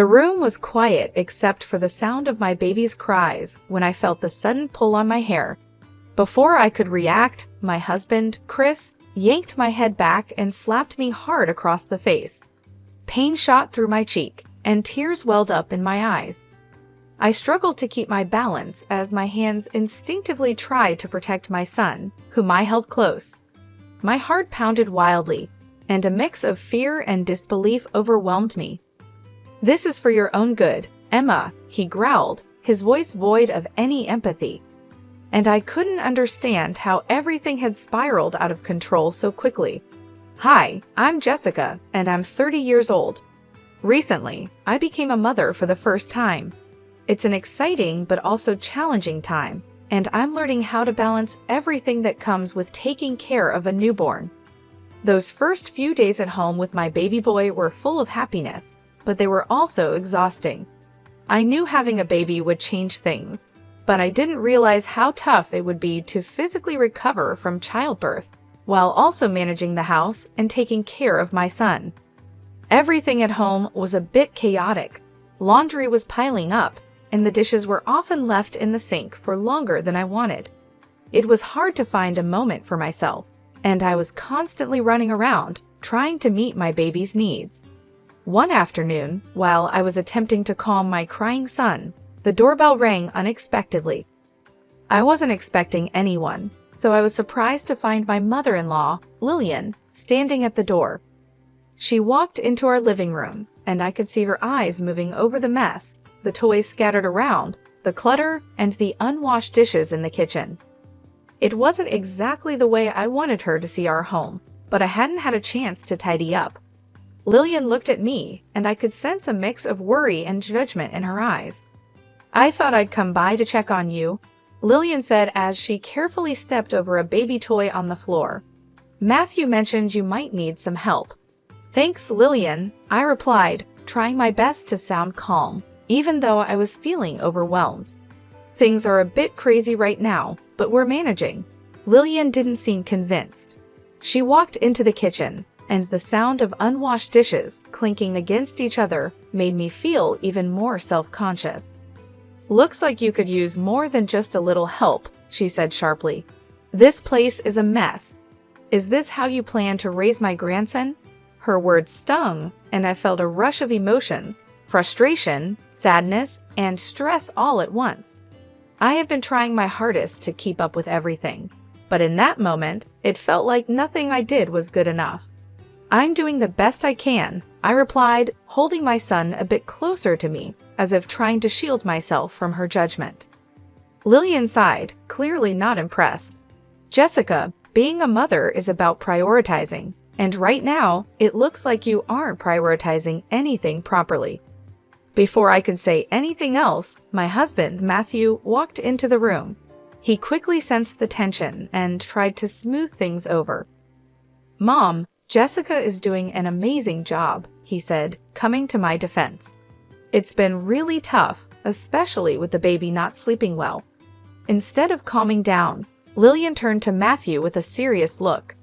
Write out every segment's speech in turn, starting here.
The room was quiet except for the sound of my baby's cries when I felt the sudden pull on my hair. Before I could react, my husband, Chris, yanked my head back and slapped me hard across the face. Pain shot through my cheek, and tears welled up in my eyes. I struggled to keep my balance as my hands instinctively tried to protect my son, whom I held close. My heart pounded wildly, and a mix of fear and disbelief overwhelmed me. "This is for your own good, Emma," he growled, his voice void of any empathy. And I couldn't understand how everything had spiraled out of control so quickly. "Hi, I'm Jessica, and I'm 30 years old. Recently, I became a mother for the first time. It's an exciting but also challenging time, and I'm learning how to balance everything that comes with taking care of a newborn." Those first few days at home with my baby boy were full of happiness, but they were also exhausting. I knew having a baby would change things, but I didn't realize how tough it would be to physically recover from childbirth while also managing the house and taking care of my son. Everything at home was a bit chaotic. Laundry was piling up, and the dishes were often left in the sink for longer than I wanted. It was hard to find a moment for myself, and I was constantly running around, trying to meet my baby's needs. One afternoon, while I was attempting to calm my crying son, the doorbell rang unexpectedly. I wasn't expecting anyone, so I was surprised to find my mother-in-law, Lillian, standing at the door. She walked into our living room, and I could see her eyes moving over the mess, the toys scattered around, the clutter, and the unwashed dishes in the kitchen. It wasn't exactly the way I wanted her to see our home, but I hadn't had a chance to tidy up. Lillian looked at me, and I could sense a mix of worry and judgment in her eyes. "I thought I'd come by to check on you," Lillian said as she carefully stepped over a baby toy on the floor. "Matthew mentioned you might need some help." "Thanks, Lillian," I replied, trying my best to sound calm, even though I was feeling overwhelmed. "Things are a bit crazy right now, but we're managing." Lillian didn't seem convinced. She walked into the kitchen, and the sound of unwashed dishes clinking against each other made me feel even more self-conscious. "Looks like you could use more than just a little help," she said sharply. "This place is a mess. Is this how you plan to raise my grandson?" Her words stung, and I felt a rush of emotions, frustration, sadness, and stress all at once. I had been trying my hardest to keep up with everything, but in that moment, it felt like nothing I did was good enough. "I'm doing the best I can," I replied, holding my son a bit closer to me, as if trying to shield myself from her judgment. Lillian sighed, clearly not impressed. "Jessica, being a mother is about prioritizing, and right now, it looks like you aren't prioritizing anything properly." Before I could say anything else, my husband, Matthew, walked into the room. He quickly sensed the tension and tried to smooth things over. "Mom, Jessica is doing an amazing job," he said, coming to my defense. "It's been really tough, especially with the baby not sleeping well." Instead of calming down, Lillian turned to Matthew with a serious look.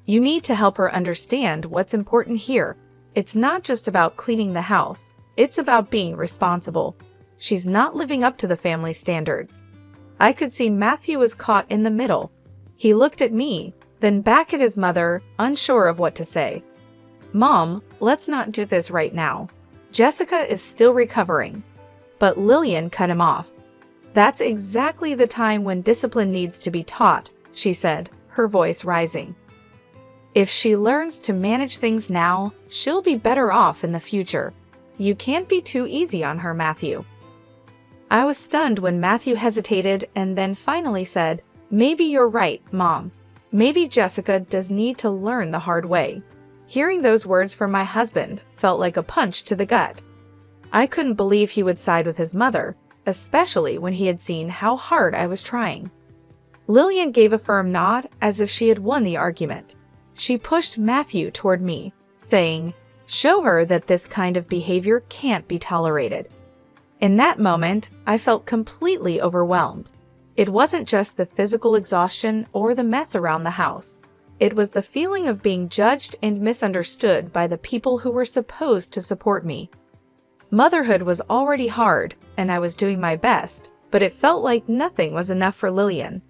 "You need to help her understand what's important here. It's not just about cleaning the house. It's about being responsible. She's not living up to the family standards." I could see Matthew was caught in the middle. He looked at me, then back at his mother, unsure of what to say. "Mom, let's not do this right now. Jessica is still recovering." But Lillian cut him off. "That's exactly the time when discipline needs to be taught," she said, her voice rising. "If she learns to manage things now, she'll be better off in the future. You can't be too easy on her, Matthew." I was stunned when Matthew hesitated and then finally said, "Maybe you're right, Mom. Maybe Jessica does need to learn the hard way." Hearing those words from my husband felt like a punch to the gut. I couldn't believe he would side with his mother, especially when he had seen how hard I was trying. Lillian gave a firm nod as if she had won the argument. She pushed Matthew toward me, saying, "Show her that this kind of behavior can't be tolerated." In that moment, I felt completely overwhelmed. It wasn't just the physical exhaustion or the mess around the house. It was the feeling of being judged and misunderstood by the people who were supposed to support me. Motherhood was already hard, and I was doing my best, but it felt like nothing was enough for Lillian.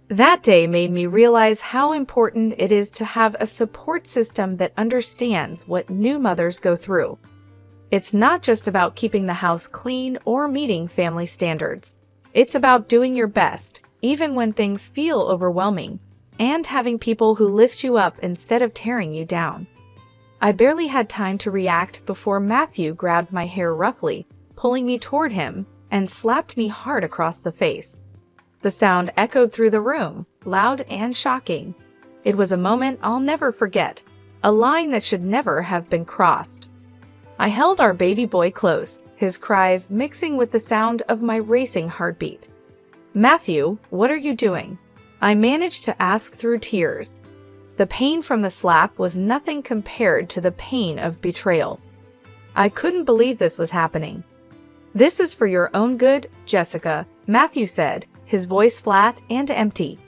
That day made me realize how important it is to have a support system that understands what new mothers go through. It's not just about keeping the house clean or meeting family standards. It's about doing your best, even when things feel overwhelming, and having people who lift you up instead of tearing you down. I barely had time to react before Matthew grabbed my hair roughly, pulling me toward him, and slapped me hard across the face. The sound echoed through the room, loud and shocking. It was a moment I'll never forget, a line that should never have been crossed. I held our baby boy close, his cries mixing with the sound of my racing heartbeat. "Matthew, what are you doing?" I managed to ask through tears. The pain from the slap was nothing compared to the pain of betrayal. I couldn't believe this was happening. "This is for your own good, Jessica," Matthew said, his voice flat and empty.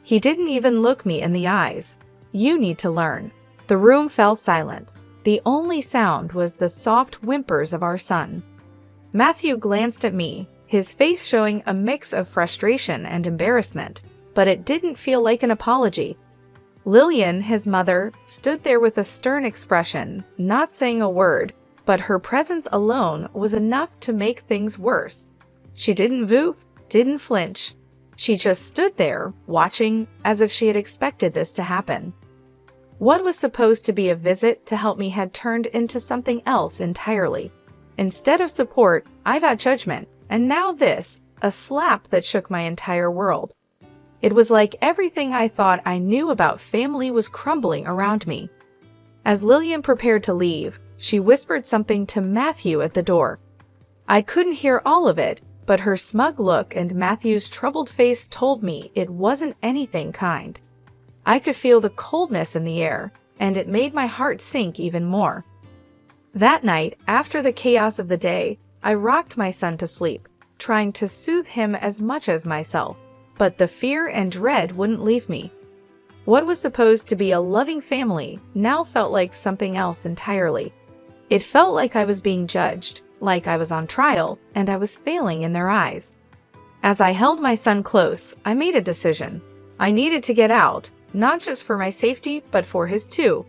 He didn't even look me in the eyes. "You need to learn." The room fell silent. The only sound was the soft whimpers of our son. Matthew glanced at me, his face showing a mix of frustration and embarrassment, but it didn't feel like an apology. Lillian, his mother, stood there with a stern expression, not saying a word, but her presence alone was enough to make things worse. She didn't move, didn't flinch. She just stood there, watching, as if she had expected this to happen. What was supposed to be a visit to help me had turned into something else entirely. Instead of support, I got judgment, and now this, a slap that shook my entire world. It was like everything I thought I knew about family was crumbling around me. As Lillian prepared to leave, she whispered something to Matthew at the door. I couldn't hear all of it, but her smug look and Matthew's troubled face told me it wasn't anything kind. I could feel the coldness in the air, and it made my heart sink even more. That night, after the chaos of the day, I rocked my son to sleep, trying to soothe him as much as myself, but the fear and dread wouldn't leave me. What was supposed to be a loving family now felt like something else entirely. It felt like I was being judged, like I was on trial, and I was failing in their eyes. As I held my son close, I made a decision. I needed to get out, not just for my safety, but for his too.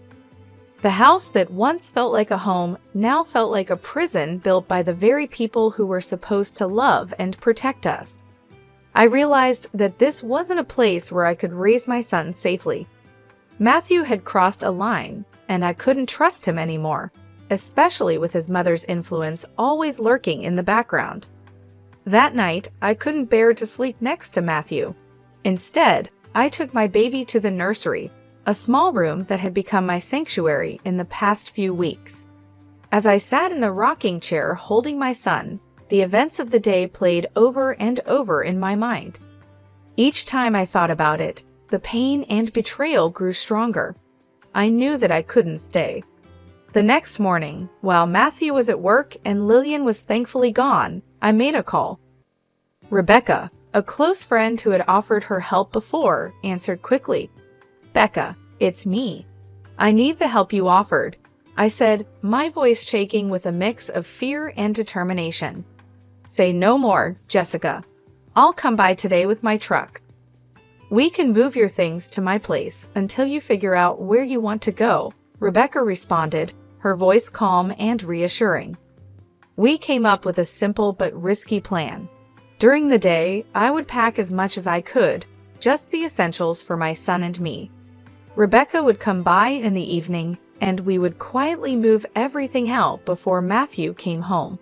The house that once felt like a home now felt like a prison built by the very people who were supposed to love and protect us. I realized that this wasn't a place where I could raise my son safely. Matthew had crossed a line, and I couldn't trust him anymore, especially with his mother's influence always lurking in the background. That night, I couldn't bear to sleep next to Matthew. Instead, I took my baby to the nursery, a small room that had become my sanctuary in the past few weeks. As I sat in the rocking chair holding my son, the events of the day played over and over in my mind. Each time I thought about it, the pain and betrayal grew stronger. I knew that I couldn't stay. The next morning, while Matthew was at work and Lillian was thankfully gone, I made a call. Rebecca, a close friend who had offered her help before, answered quickly. "Becca, it's me. I need the help you offered," I said, my voice shaking with a mix of fear and determination. "Say no more, Jessica. I'll come by today with my truck. We can move your things to my place until you figure out where you want to go," Rebecca responded, her voice calm and reassuring. We came up with a simple but risky plan. During the day, I would pack as much as I could, just the essentials for my son and me. Rebecca would come by in the evening, and we would quietly move everything out before Matthew came home.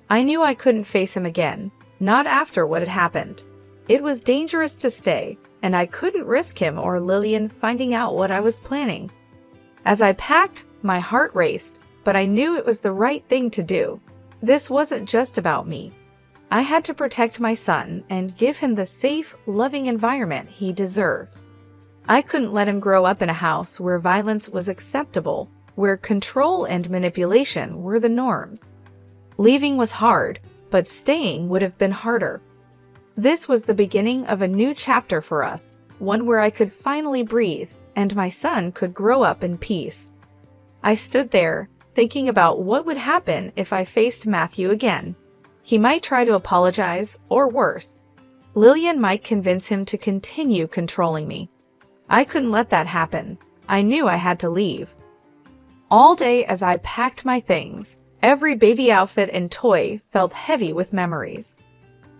I knew I couldn't face him again, not after what had happened. It was dangerous to stay, and I couldn't risk him or Lillian finding out what I was planning. As I packed, my heart raced, but I knew it was the right thing to do. This wasn't just about me. I had to protect my son and give him the safe, loving environment he deserved. I couldn't let him grow up in a house where violence was acceptable, where control and manipulation were the norms. Leaving was hard, but staying would have been harder. This was the beginning of a new chapter for us, one where I could finally breathe, and my son could grow up in peace. I stood there, thinking about what would happen if I faced Matthew again. He might try to apologize, or worse, Lillian might convince him to continue controlling me. I couldn't let that happen. I knew I had to leave. All day as I packed my things, every baby outfit and toy felt heavy with memories.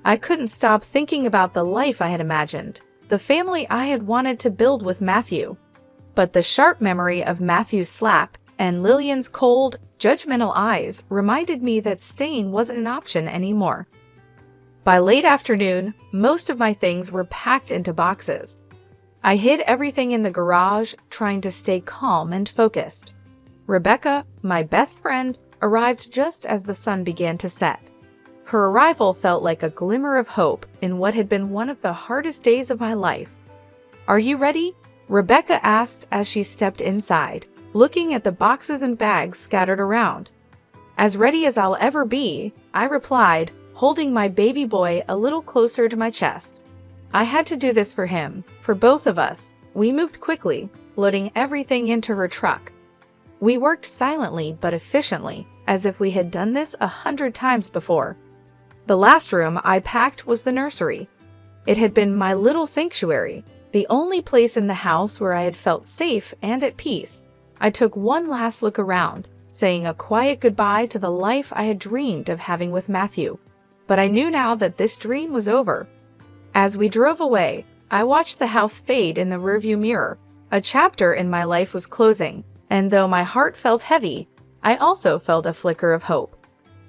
I couldn't stop thinking about the life I had imagined, the family I had wanted to build with Matthew. But the sharp memory of Matthew's slap and Lillian's cold, judgmental eyes reminded me that staying wasn't an option anymore. By late afternoon, most of my things were packed into boxes. I hid everything in the garage, trying to stay calm and focused. Rebecca, my best friend, arrived just as the sun began to set. Her arrival felt like a glimmer of hope in what had been one of the hardest days of my life. "Are you ready?" Rebecca asked as she stepped inside, looking at the boxes and bags scattered around. "As ready as I'll ever be," I replied, holding my baby boy a little closer to my chest. I had to do this for him, for both of us. We moved quickly, loading everything into her truck. We worked silently but efficiently, as if we had done this 100 times before. The last room I packed was the nursery. It had been my little sanctuary, the only place in the house where I had felt safe and at peace. I took one last look around, saying a quiet goodbye to the life I had dreamed of having with Matthew. But I knew now that this dream was over. As we drove away, I watched the house fade in the rearview mirror. A chapter in my life was closing, and though my heart felt heavy, I also felt a flicker of hope.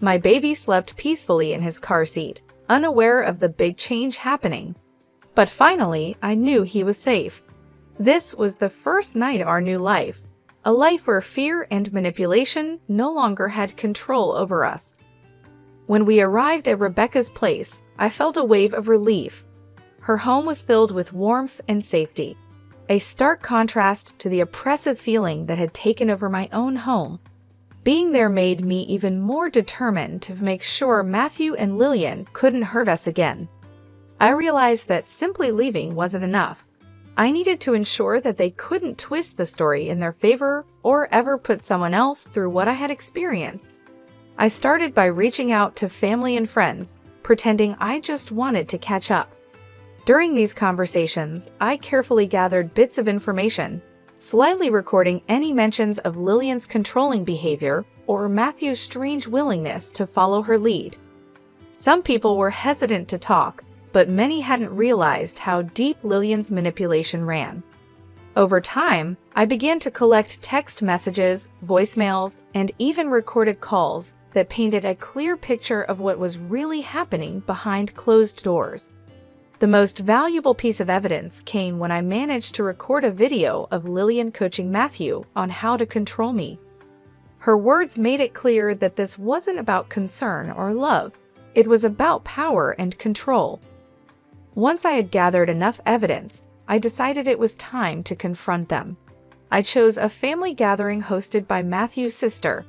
My baby slept peacefully in his car seat, unaware of the big change happening. But finally, I knew he was safe. This was the first night of our new life, a life where fear and manipulation no longer had control over us. When we arrived at Rebecca's place, I felt a wave of relief. Her home was filled with warmth and safety, a stark contrast to the oppressive feeling that had taken over my own home. Being there made me even more determined to make sure Matthew and Lillian couldn't hurt us again. I realized that simply leaving wasn't enough. I needed to ensure that they couldn't twist the story in their favor or ever put someone else through what I had experienced. I started by reaching out to family and friends, pretending I just wanted to catch up. During these conversations, I carefully gathered bits of information, slightly recording any mentions of Lillian's controlling behavior or Matthew's strange willingness to follow her lead. Some people were hesitant to talk, but many hadn't realized how deep Lillian's manipulation ran. Over time, I began to collect text messages, voicemails, and even recorded calls that painted a clear picture of what was really happening behind closed doors. The most valuable piece of evidence came when I managed to record a video of Lillian coaching Matthew on how to control me. Her words made it clear that this wasn't about concern or love. It was about power and control. Once I had gathered enough evidence, I decided it was time to confront them. I chose a family gathering hosted by Matthew's sister.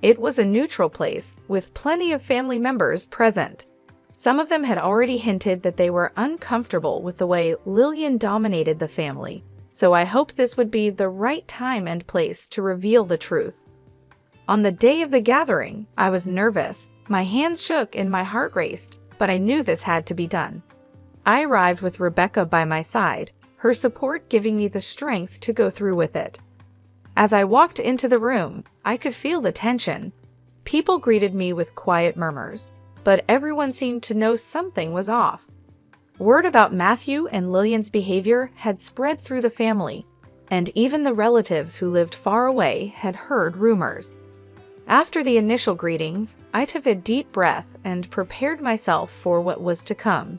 It was a neutral place, with plenty of family members present. Some of them had already hinted that they were uncomfortable with the way Lillian dominated the family, so I hoped this would be the right time and place to reveal the truth. On the day of the gathering, I was nervous. My hands shook and my heart raced, but I knew this had to be done. I arrived with Rebecca by my side, her support giving me the strength to go through with it. As I walked into the room, I could feel the tension. People greeted me with quiet murmurs, but everyone seemed to know something was off. Word about Matthew and Lillian's behavior had spread through the family, and even the relatives who lived far away had heard rumors. After the initial greetings, I took a deep breath and prepared myself for what was to come.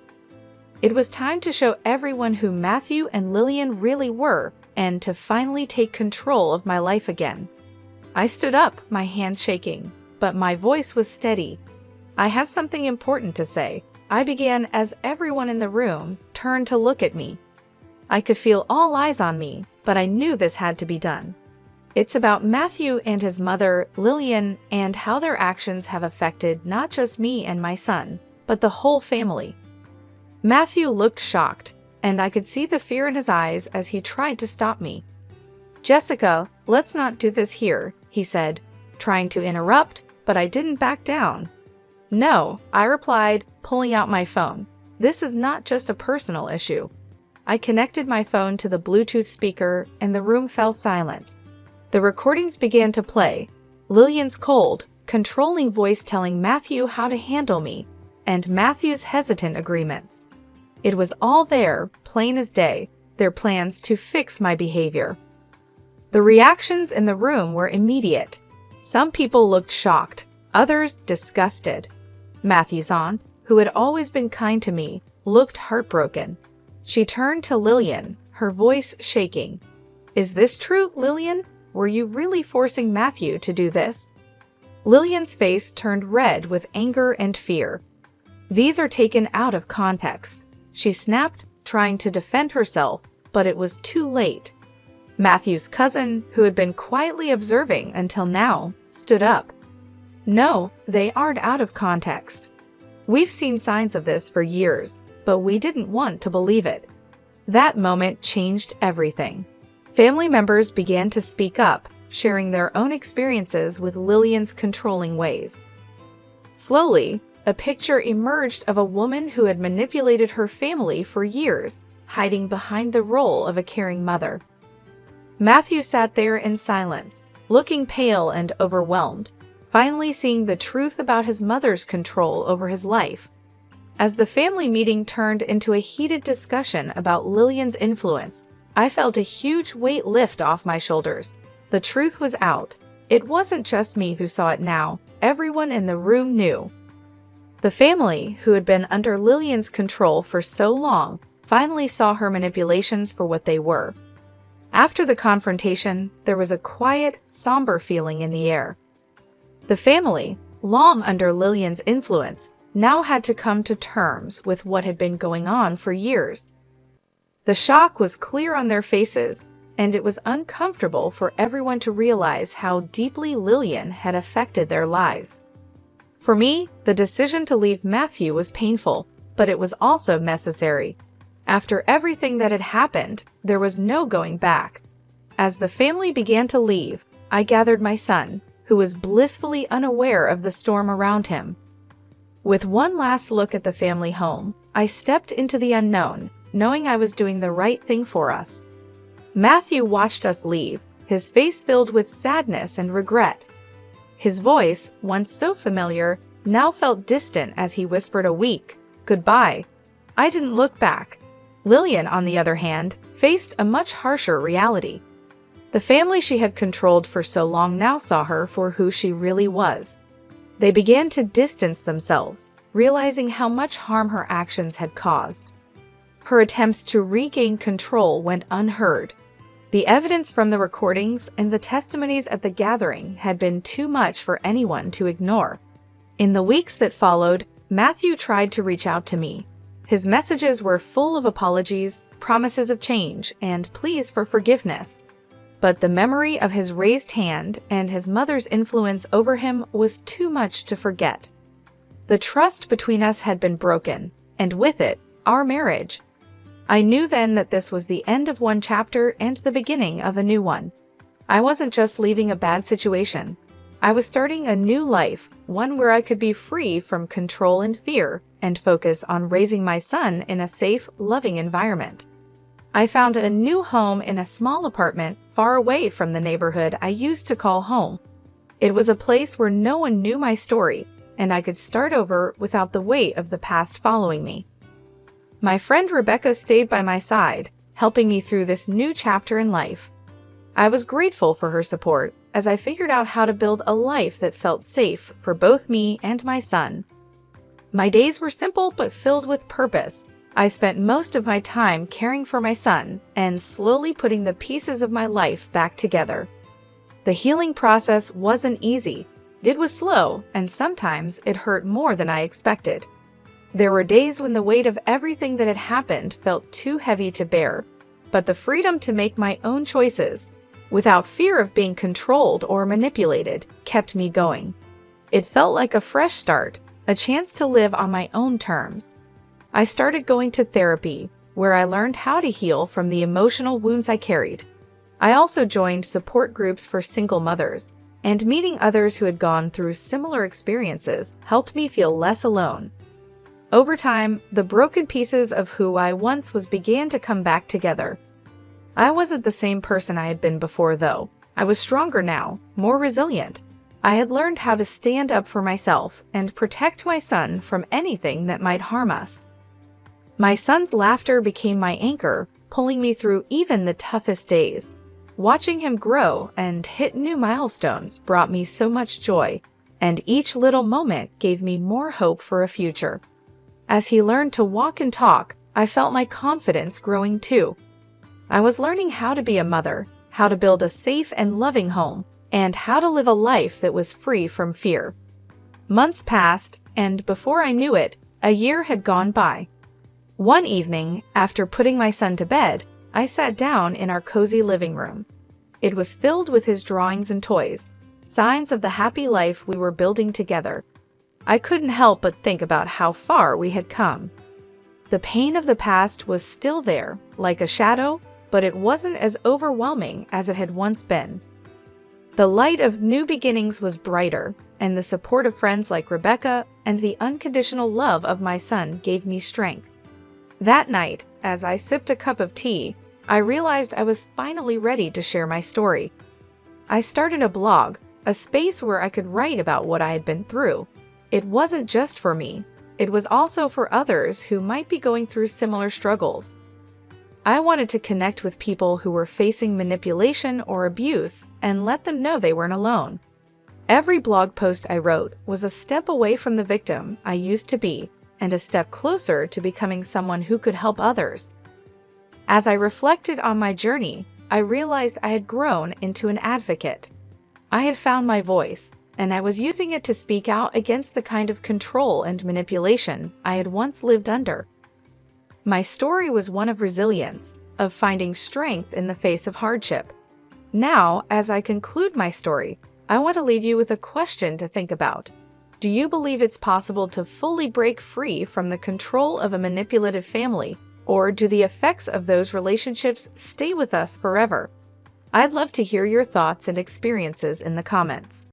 It was time to show everyone who Matthew and Lillian really were and to finally take control of my life again. I stood up, my hands shaking, but my voice was steady. "I have something important to say," I began as everyone in the room turned to look at me. I could feel all eyes on me, but I knew this had to be done. It's about Matthew and his mother, Lillian, and how their actions have affected not just me and my son, but the whole family. Matthew looked shocked, and I could see the fear in his eyes as he tried to stop me. "Jessica, let's not do this here," he said, trying to interrupt, but I didn't back down. "No," I replied, pulling out my phone. "This is not just a personal issue." I connected my phone to the Bluetooth speaker and the room fell silent. The recordings began to play. Lillian's cold, controlling voice telling Matthew how to handle me, and Matthew's hesitant agreements. It was all there, plain as day, their plans to fix my behavior. The reactions in the room were immediate. Some people looked shocked, others disgusted. Matthew's aunt, who had always been kind to me, looked heartbroken. She turned to Lillian, her voice shaking. "Is this true, Lillian? Were you really forcing Matthew to do this?" Lillian's face turned red with anger and fear. "These are taken out of context," she snapped, trying to defend herself, but it was too late. Matthew's cousin, who had been quietly observing until now, stood up. "No, they aren't out of context. We've seen signs of this for years, but we didn't want to believe it." That moment changed everything. Family members began to speak up, sharing their own experiences with Lillian's controlling ways. Slowly, a picture emerged of a woman who had manipulated her family for years, hiding behind the role of a caring mother. Matthew sat there in silence, looking pale and overwhelmed, finally seeing the truth about his mother's control over his life. As the family meeting turned into a heated discussion about Lillian's influence, I felt a huge weight lift off my shoulders. The truth was out. It wasn't just me who saw it now. Everyone in the room knew. The family, who had been under Lillian's control for so long, finally saw her manipulations for what they were. After the confrontation, there was a quiet, somber feeling in the air. The family, long under Lillian's influence, now had to come to terms with what had been going on for years. The shock was clear on their faces, and it was uncomfortable for everyone to realize how deeply Lillian had affected their lives. For me, the decision to leave Matthew was painful, but it was also necessary. After everything that had happened, there was no going back. As the family began to leave, I gathered my son, who was blissfully unaware of the storm around him. With one last look at the family home, I stepped into the unknown, knowing I was doing the right thing for us. Matthew watched us leave, his face filled with sadness and regret. His voice, once so familiar, now felt distant as he whispered a weak goodbye. I didn't look back. Lillian, on the other hand, faced a much harsher reality. The family she had controlled for so long now saw her for who she really was. They began to distance themselves, realizing how much harm her actions had caused. Her attempts to regain control went unheard. The evidence from the recordings and the testimonies at the gathering had been too much for anyone to ignore. In the weeks that followed, Matthew tried to reach out to me. His messages were full of apologies, promises of change, and pleas for forgiveness. But the memory of his raised hand and his mother's influence over him was too much to forget. The trust between us had been broken, and with it, our marriage. I knew then that this was the end of one chapter and the beginning of a new one. I wasn't just leaving a bad situation. I was starting a new life, one where I could be free from control and fear, and focus on raising my son in a safe, loving environment. I found a new home in a small apartment far away from the neighborhood I used to call home. It was a place where no one knew my story, and I could start over without the weight of the past following me. My friend Rebecca stayed by my side, helping me through this new chapter in life. I was grateful for her support as I figured out how to build a life that felt safe for both me and my son. My days were simple but filled with purpose. I spent most of my time caring for my son and slowly putting the pieces of my life back together. The healing process wasn't easy. It was slow, and sometimes it hurt more than I expected. There were days when the weight of everything that had happened felt too heavy to bear, but the freedom to make my own choices, without fear of being controlled or manipulated, kept me going. It felt like a fresh start, a chance to live on my own terms. I started going to therapy, where I learned how to heal from the emotional wounds I carried. I also joined support groups for single mothers, and meeting others who had gone through similar experiences helped me feel less alone. Over time, the broken pieces of who I once was began to come back together. I wasn't the same person I had been before, though. I was stronger now, more resilient. I had learned how to stand up for myself and protect my son from anything that might harm us. My son's laughter became my anchor, pulling me through even the toughest days. Watching him grow and hit new milestones brought me so much joy, and each little moment gave me more hope for a future. As he learned to walk and talk, I felt my confidence growing too. I was learning how to be a mother, how to build a safe and loving home, and how to live a life that was free from fear. Months passed, and before I knew it, a year had gone by. One evening, after putting my son to bed, I sat down in our cozy living room. It was filled with his drawings and toys, signs of the happy life we were building together. I couldn't help but think about how far we had come. The pain of the past was still there, like a shadow, but it wasn't as overwhelming as it had once been. The light of new beginnings was brighter, and the support of friends like Rebecca and the unconditional love of my son gave me strength. That night, as I sipped a cup of tea, I realized I was finally ready to share my story. I started a blog, a space where I could write about what I had been through. It wasn't just for me, it was also for others who might be going through similar struggles. I wanted to connect with people who were facing manipulation or abuse and let them know they weren't alone. Every blog post I wrote was a step away from the victim I used to be and a step closer to becoming someone who could help others. As I reflected on my journey, I realized I had grown into an advocate. I had found my voice, and I was using it to speak out against the kind of control and manipulation I had once lived under. My story was one of resilience, of finding strength in the face of hardship. Now, as I conclude my story, I want to leave you with a question to think about. Do you believe it's possible to fully break free from the control of a manipulative family, or do the effects of those relationships stay with us forever? I'd love to hear your thoughts and experiences in the comments.